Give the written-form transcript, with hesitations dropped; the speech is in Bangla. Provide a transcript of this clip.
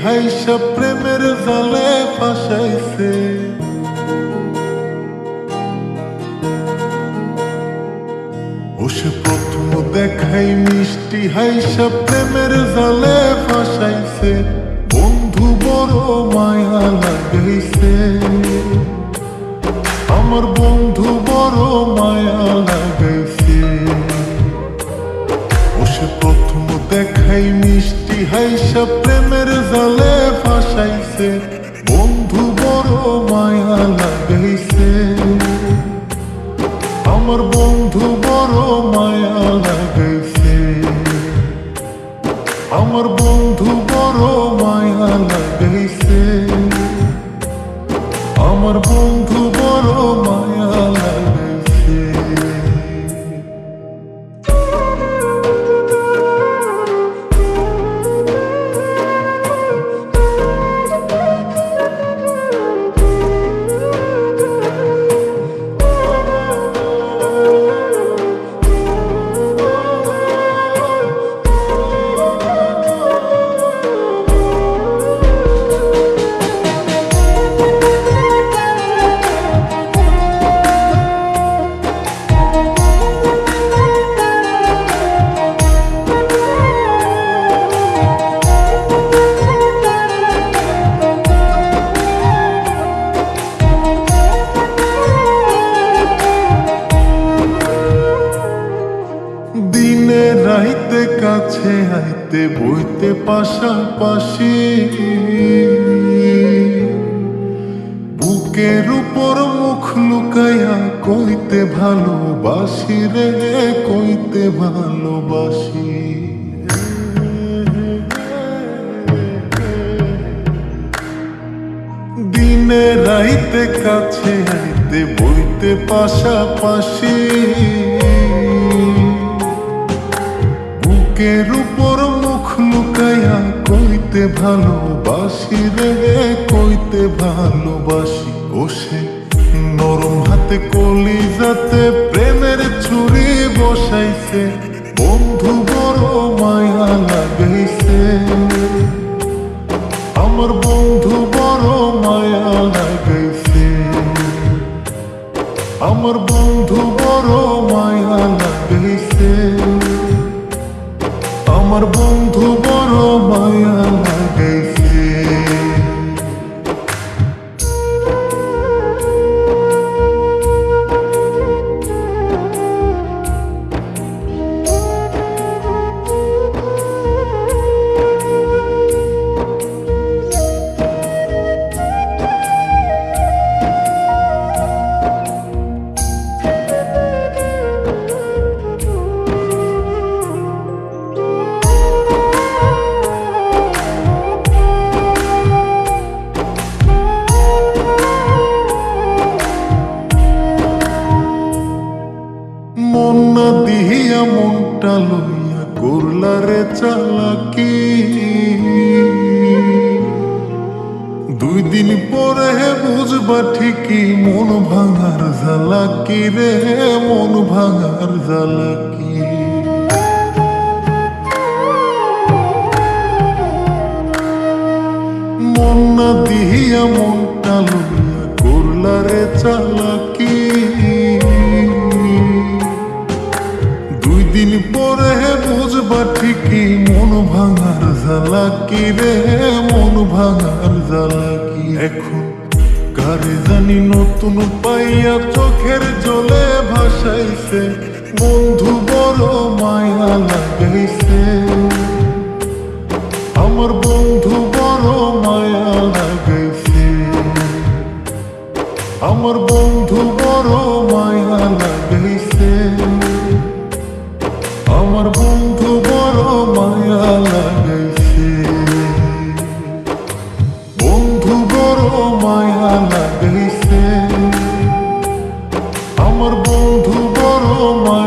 হাইসা প্রেমের জালে ফাঁসাইছে। ও সে প্রথম দেখাই মিষ্টি হাইসা প্রেমের জালে ফাঁসাইছে। বন্ধু বড় মায়া লাগাইছে, আমার বন্ধু বড় মায়া লাগাইছে। ও সে প্রথম দেখাই মিষ্টি হাইসা প্রেমের জালে ফাঁসাইছে। বন্ধু বড় মায়া লাগাইছে, আমার বন্ধু বড় মায়া লাগাইছে। আমার বন্ধু বড় মায়া লাগাইছে, আমার বন্ধু বড় মায়া লাগাইছে। দিনে রাইতে কাছে আইতে বইতে পাশাপাশি, বুকের উপর মুখ লুকাইয়া কইতে ভালোবাসি রে, কইতে ভালোবাসি। দিনে রাইতে কাছে আইতে বইতে পাশাপাশি, বুকের উপর মুখ লুকাইয়া কইতে ভালোবাসি রে, কইতে ভালোবাসি। ও সে নরম হাতে কলিজাতে প্রেমের ছুরি বসাইছে। বন্ধু বড় মায়া লাগাইছে, আমার বন্ধু বড় মায়া লাগাইছে। আমার বন্ধু বড় মায়া লাগাইছে, আমার বন্ধু বড় মায়া লাগাইছে। মন না দিহিয়া মনটা লইয়া করলা রে চালাকি। 2 দিন পরে বুঝবা ঠিকই মন ভাঙার জ্বালাকি রে, মন ভাঙার জ্বালাকি। মন না দিহিয়া মনটা লইয়া করলা রে চালাকি। 2 দিন পরে বুঝবা ঠিকই মন ভাঙার জ্বালাকি রে, মন ভাঙার জ্বালাকি। এখন কারে জানি নতুন পাইয়া চোখের জলে ভাসাইছে। বন্ধু বড় মায়া লাগাইছে, আমার বন্ধু বড় মায়া লাগাইছে। আমার বন্ধু বড় মায়া লাগাইছে, আমার বন্ধু বড় মায়া লাগাইছে। বন্ধু বড় মায়া লাগাইছে, আমার বন্ধু বড় মায়া